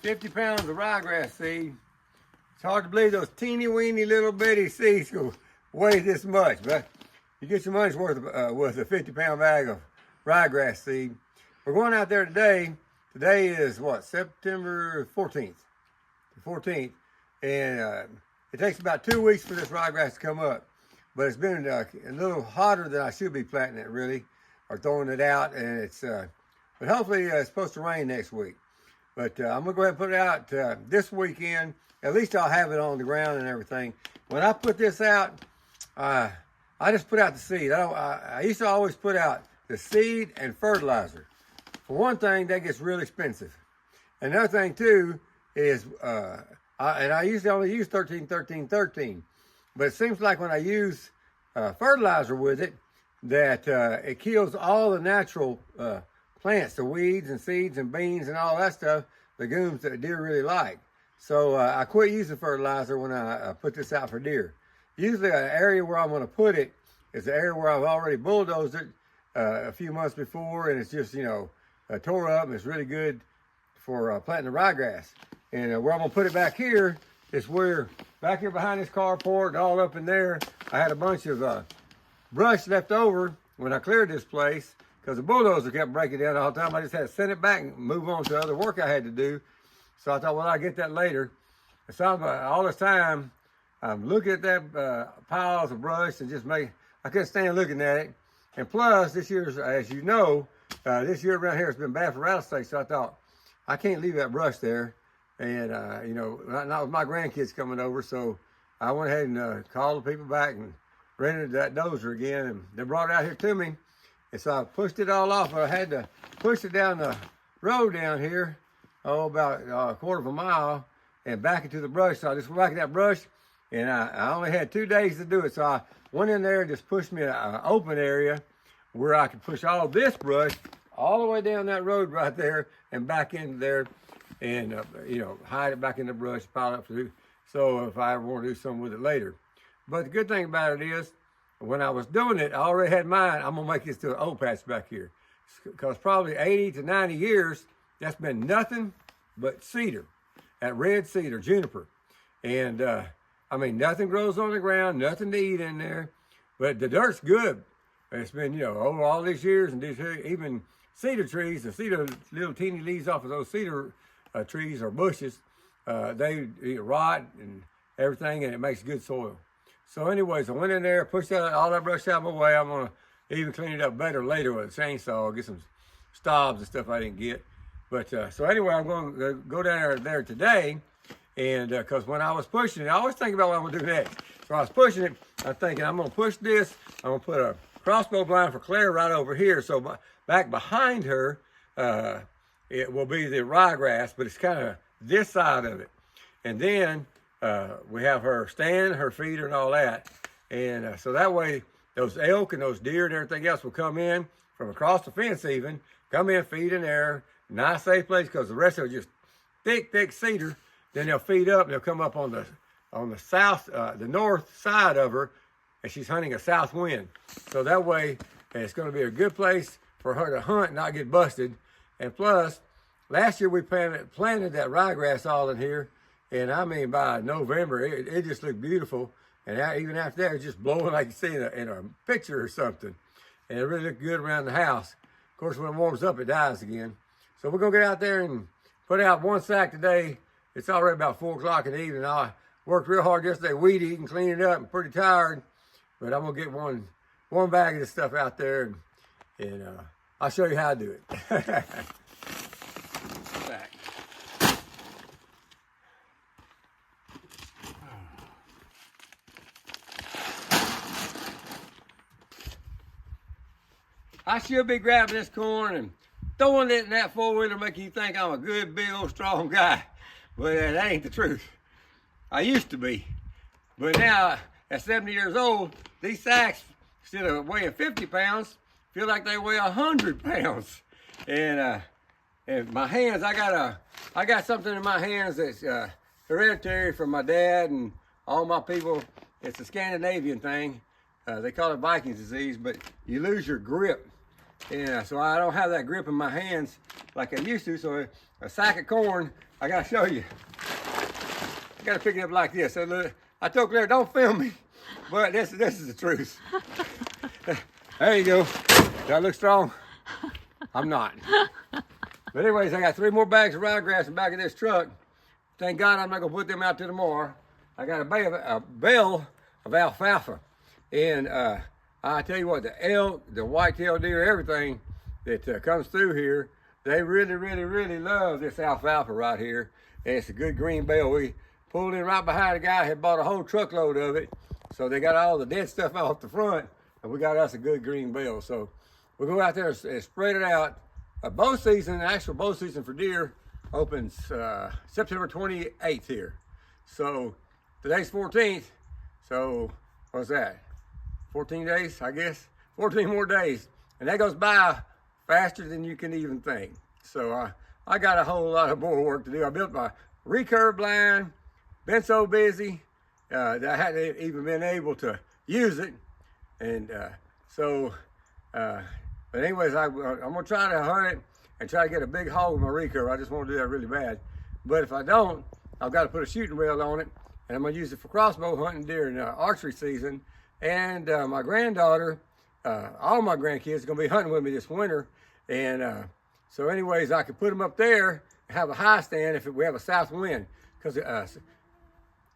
50 pounds of ryegrass seed. It's hard to believe those teeny weeny little bitty seeds go weigh this much, but you get your money's worth with a 50-pound bag of ryegrass seed. We're going out there today. Today is what, September 14th. The 14th, and it takes about 2 weeks for this ryegrass to come up. But it's been a little hotter than I should be planting it, really, or throwing it out, and it's. But hopefully it's supposed to rain next week. But I'm gonna go ahead and put it out this weekend. At least I'll have it on the ground and everything. When I put this out, I just put out the seed. I used to always put out the seed and fertilizer. For one thing, that gets really expensive. Another thing too is, I usually only use 13, 13, 13. But it seems like when I use fertilizer with it, that it kills all the natural plants, the weeds and seeds and beans and all that stuff, legumes that deer really like. So I quit using fertilizer when I put this out for deer. Usually an area where I'm going to put it is an area where I've already bulldozed it a few months before, and it's just, tore up, and it's really good for planting the ryegrass. And where I'm going to put it back here is where, back here behind this carport, all up in there, I had a bunch of brush left over when I cleared this place, because the bulldozer kept breaking down all the time. I just had to send it back and move on to other work I had to do. So I thought, well, I'll get that later. And so all this time, I'm looking at that piles of brush and I couldn't stand looking at it. And plus, this year's, as you know, this year around here has been bad for rattlesnakes. So I thought, I can't leave that brush there. And, not with my grandkids coming over. So I went ahead and called the people back and rented that dozer again. And they brought it out here to me. And so I pushed it all off. But I had to push it down the road down here, about a quarter of a mile, and back into the brush. So I just went back in that brush, and I only had 2 days to do it. So I went in there and just pushed me an open area where I could push all this brush all the way down that road right there and back into there, and hide it back in the brush, pile it up through. So if I ever want to do something with it later. But the good thing about it is, when I was doing it, I already had mine. I'm gonna make this to an old patch back here, because probably 80 to 90 years, that's been nothing but cedar, that red cedar, juniper. And nothing grows on the ground, nothing to eat in there, but the dirt's good. It's been, over all these years, and even cedar trees, the cedar, little teeny leaves off of those cedar trees or bushes, they rot and everything, and it makes good soil. So anyways, I went in there, pushed all that brush out of my way. I'm gonna even clean it up better later with a chainsaw, get some stobs and stuff I didn't get. But so anyway, I'm going to go down there today, and because when I was pushing it, I always think about what I'm going to do next. So I was pushing it, I'm thinking I'm going to push this, I'm going to put a crossbow blind for Claire right over here. So back behind her, it will be the ryegrass, but it's kind of this side of it. And then we have her stand, her feeder, and all that. And so that way, those elk and those deer and everything else will come in from across the fence even, come in, feed in there. Nice safe place, because the rest of it is just thick cedar. Then they'll feed up, and they'll come up on the south, the north side of her, and she's hunting a south wind. So that way, it's going to be a good place for her to hunt and not get busted. And plus, last year we planted that ryegrass all in here, and by November, it just looked beautiful. And even after that, it's just blowing like you see in a picture or something. And it really looked good around the house. Of course, when it warms up, it dies again. So we're gonna get out there and put out one sack today. It's already about 4 o'clock in the evening. I worked real hard yesterday, weed eating, cleaning it up. I'm pretty tired, but I'm gonna get one bag of this stuff out there, and I'll show you how to do it. I should be grabbing this corn and throwing it in that four-wheeler, making you think I'm a good, big, old, strong guy. But that ain't the truth. I used to be. But now, at 70 years old, these sacks, instead of weighing 50 pounds, feel like they weigh 100 pounds. And my hands, I got something in my hands that's hereditary from my dad and all my people. It's a Scandinavian thing. They call it Vikings disease, but you lose your grip. And so I don't have that grip in my hands like I used to. So a sack of corn, I gotta show you. I gotta pick it up like this. So look, I told Claire, don't film me, but this is the truth. There you go. Do I look strong? I'm not. But anyways, I got 3 more bags of ryegrass in the back of this truck. Thank God I'm not gonna put them out till tomorrow. I got a bale of alfalfa. And I tell you what, the elk, the white-tailed deer, everything that comes through here, they really, really, really love this alfalfa right here. And it's a good green bale. We pulled in right behind a guy who had bought a whole truckload of it. So they got all the dead stuff off the front, and we got us a good green bale. So we'll go out there and spread it out. Bow season, actual bow season for deer opens September 28th here. So today's 14th. So what's that? 14 days, I guess. 14 more days. And that goes by faster than you can even think. So I got a whole lot of more work to do. I built my recurve blind, been so busy that I hadn't even been able to use it. And but anyways, I'm gonna try to hunt it and try to get a big hog with my recurve. I just want to do that really bad. But if I don't, I've got to put a shooting rail on it, and I'm gonna use it for crossbow hunting during archery season. And my granddaughter, all my grandkids are gonna be hunting with me this winter. And so anyways, I could put them up there and have a high stand if we have a south wind. Because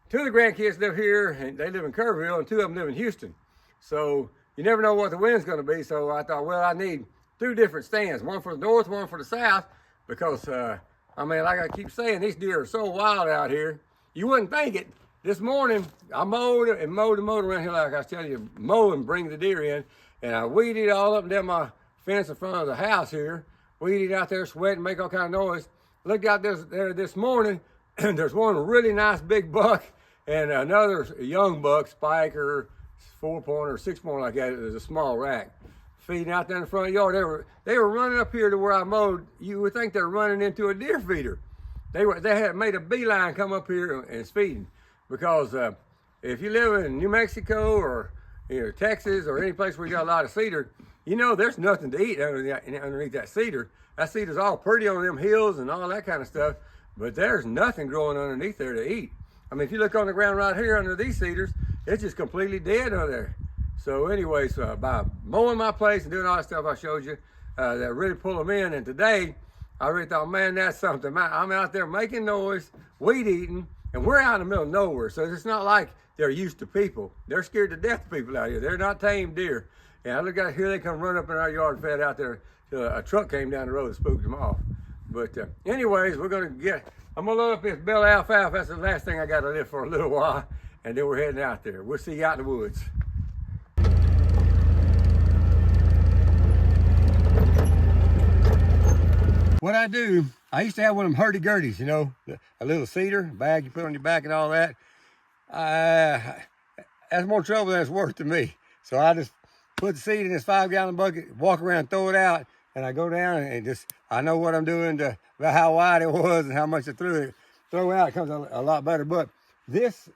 2 of the grandkids live here, and they live in Kerrville, and 2 of them live in Houston. So you never know what the wind's gonna be. So I thought, well, I need 2 different stands, one for the north, one for the south, because I mean, like I keep saying, these deer are so wild out here. You wouldn't think it. This morning, I mowed around here like I was telling you, mow and bring the deer in, and I weeded all up and down my fence in front of the house here, weeded out there, sweating, make all kind of noise. Looked out there this morning, and there's one really nice big buck, and another young buck, spike or 4-point or 6-point like that. It was a small rack feeding out there in the front yard. They were running up here to where I mowed. You would think they're running into a deer feeder. They had made a beeline come up here and it's feeding, because if you live in New Mexico or Texas or any place where you got a lot of cedar, there's nothing to eat underneath that cedar. That cedar's all pretty on them hills and all that kind of stuff, but there's nothing growing underneath there to eat. I mean, if you look on the ground right here under these cedars, it's just completely dead under there. So anyways, by mowing my place and doing all that stuff I showed you, that really pull them in. And today, I really thought, man, that's something. I'm out there making noise, weed eating, and we're out in the middle of nowhere. So it's not like they're used to people. They're scared to death of people out here. They're not tame deer. And I look out here, they come run up in our yard and fed out there till a truck came down the road and spooked them off. But anyways, I'm gonna load up this bale of alfalfa. That's the last thing I got to live for a little while. And then we're heading out there. We'll see you out in the woods. What I do, I used to have one of them hurdy-gurdies, a little cedar bag you put on your back and all that. That's more trouble than it's worth to me. So I just put the seed in this 5-gallon bucket, walk around, throw it out, and I go down and I know what I'm doing about how wide it was and how much I throw out. It comes a lot better. But this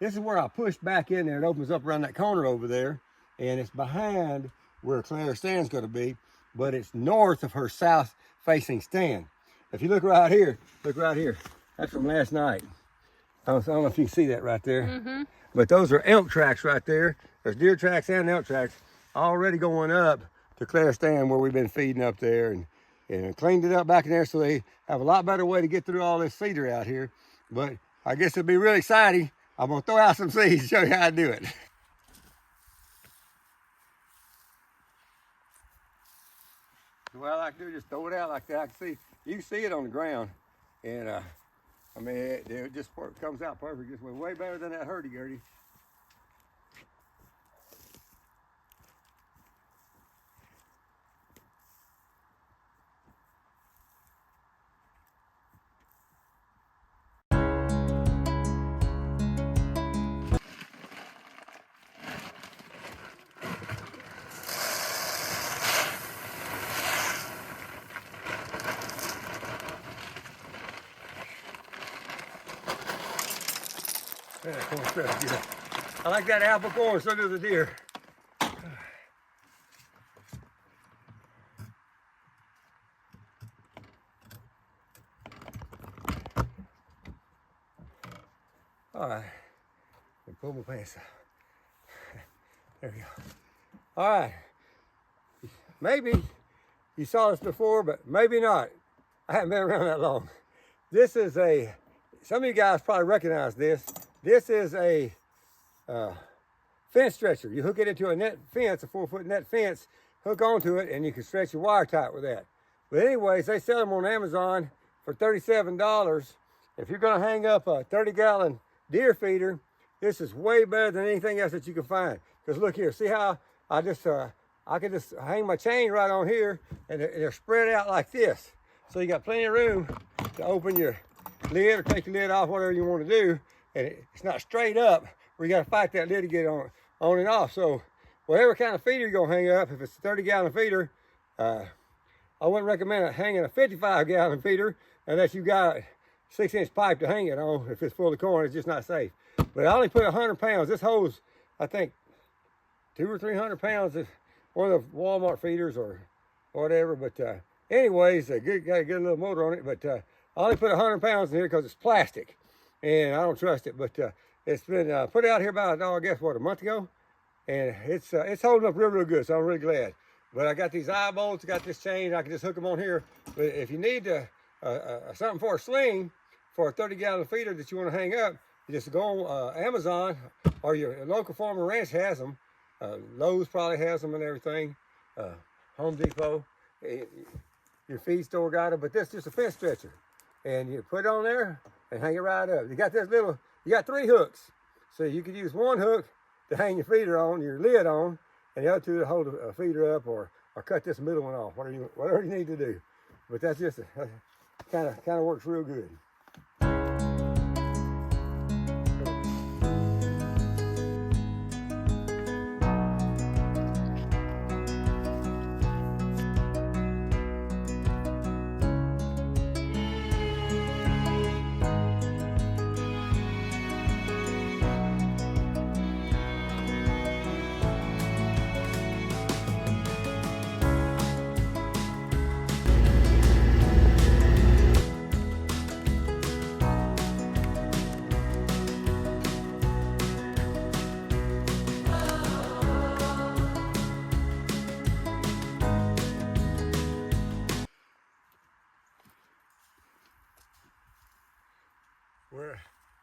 is where I push back in there. It opens up around that corner over there, and it's behind where Claire's stand's going to be, but it's north of her south-facing stand. If you look right here, that's from last night. I don't know if you can see that right there. Mm-hmm. But those are elk tracks right there. There's deer tracks and elk tracks already going up to Claire's stand where we've been feeding up there, and cleaned it up back in there so they have a lot better way to get through all this cedar out here. But I guess it'll be really exciting. I'm gonna throw out some seeds and show you how to do it. What I like to do is just throw it out like that. You can see it on the ground, and I mean, it just comes out perfect. It's way better than that hurdy-gurdy. I like that apple corn, so does the deer. All right, pull my pants up. There we go. All right, maybe you saw this before, but maybe not. I haven't been around that long. This is some of you guys probably recognize this. This is a fence stretcher. You hook it into a net fence, a 4-foot net fence, hook onto it, and you can stretch your wire tight with that. But anyways, they sell them on Amazon for $37. If you're gonna hang up a 30-gallon deer feeder, this is way better than anything else that you can find. Because look here, see how I can just hang my chain right on here, and they're spread out like this. So you got plenty of room to open your lid or take the lid off, whatever you want to do. And it's not straight up where you got to fight that lid to get on and off. So whatever kind of feeder you're gonna hang up, if it's a 30-gallon feeder, I wouldn't recommend hanging a 55-gallon feeder unless you got a 6-inch pipe to hang it on. If it's full of corn, it's just not safe. But I only put 100 pounds. This holds, I think, 200 or 300 pounds. It's one of the Walmart feeders or whatever. But anyways, got a good little motor on it. But I only put 100 pounds in here because it's plastic, and I don't trust it. But it's been put out here about, I guess, what, a month ago, and it's holding up real good. So I'm really glad. But I got these eye bolts, got this chain. I can just hook them on here. But if you need something for a sling for a 30-gallon feeder that you want to hang up, you just go on Amazon, or your local farm or ranch has them. Lowe's probably has them and everything. Home Depot, your feed store got them. But that's just a fence stretcher, and you put it on there and hang it right up. You got you got 3 hooks, so you could use one hook to hang your feeder on, your lid on, and the other 2 to hold a feeder up, or cut this middle one off, whatever you need to do. But that's just kind of works real good.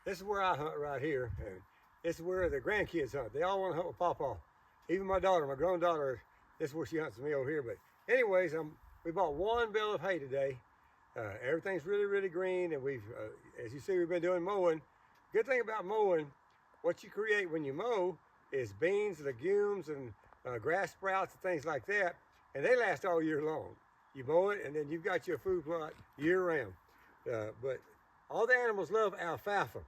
This is where I hunt right here, and this is where the grandkids hunt. They all want to hunt with Papa. Even my daughter, my grown daughter, this is where she hunts with me over here. But anyways, we bought 1 bale of hay today. Everything's really green, and we've, as you see, we've been doing mowing. Good thing about mowing, what you create when you mow is beans, legumes, and grass sprouts and things like that, and they last all year long. You mow it, and then you've got your food plot year round. But all the animals love alfalfa.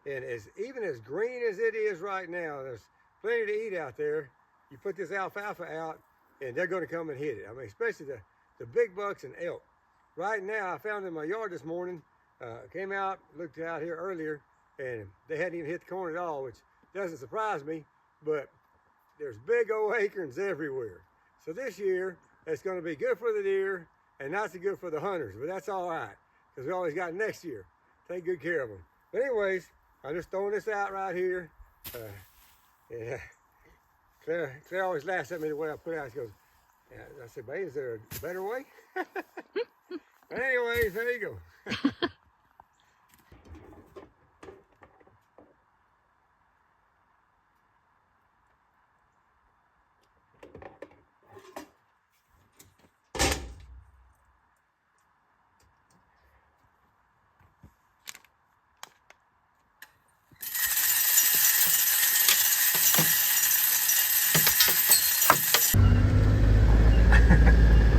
And even as green as it is right now, there's plenty to eat out there. You put this alfalfa out, and they're going to come and hit it. I mean, especially the big bucks and elk. Right now, I found in my yard this morning, came out, looked out here earlier, and they hadn't even hit the corn at all, which doesn't surprise me, but there's big old acorns everywhere. So this year, it's going to be good for the deer and not so good for the hunters, but that's all right, because we always got next year. Take good care of them. But anyways, I'm just throwing this out right here. Yeah. Claire always laughs at me the way I put it out. She goes, yeah. I said, babe, is there a better way? But anyways, there you go.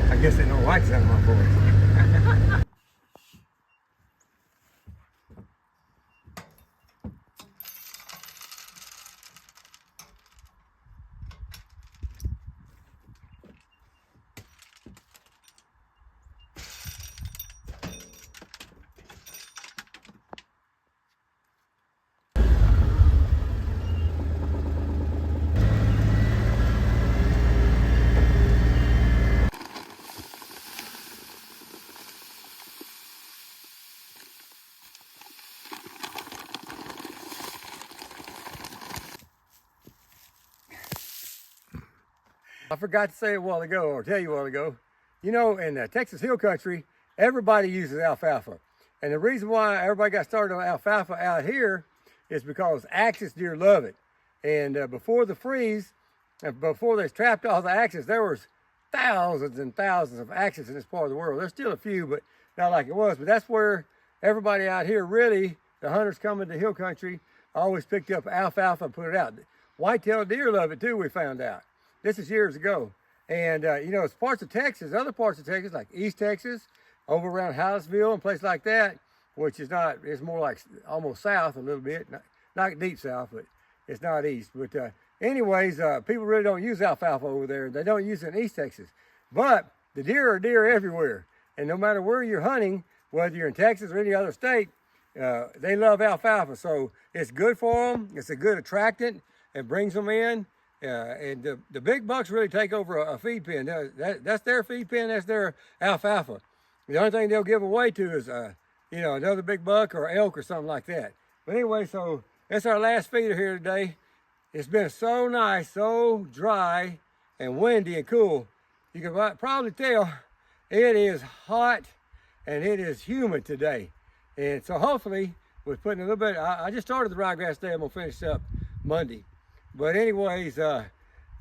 I guess they don't like that in my voice. I forgot to say a while ago, or tell you a while ago, you know, in Texas Hill Country, everybody uses alfalfa. And the reason why everybody got started on alfalfa out here is because axis deer love it. And before the freeze, before they trapped all the axis, there was thousands and thousands of axis in this part of the world. There's still a few, but not like it was. But that's where everybody out here, really, the hunters coming to hill country, always picked up alfalfa and put it out. White-tailed deer love it too, we found out. This is years ago. And, you know, it's parts of Texas, other parts of Texas, like East Texas, over around Hollisville and places like that, which is not, it's more like almost south a little bit, not deep south, but it's not east. But anyways, people really don't use alfalfa over there. They don't use it in East Texas. But the deer are deer everywhere. And no matter where you're hunting, whether you're in Texas or any other state, they love alfalfa. So it's good for them. It's a good attractant. It brings them in. And the big bucks really take over a feed pen. That's their feed pen. That's their alfalfa. The only thing they'll give away to is, you know, another big buck or elk or something like that. But anyway, so that's our last feeder here today. It's been so nice, so dry and windy and cool. You can probably tell it is hot and it is humid today. And so hopefully, with putting a little bit, I just started the ryegrass today. I'm gonna finish up Monday. But anyways,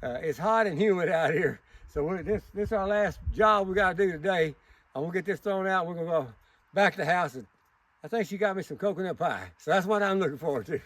it's hot and humid out here. So this is our last job we gotta do today. I'm gonna get this thrown out. We're gonna go back to the house, and I think she got me some coconut pie. So that's what I'm looking forward to.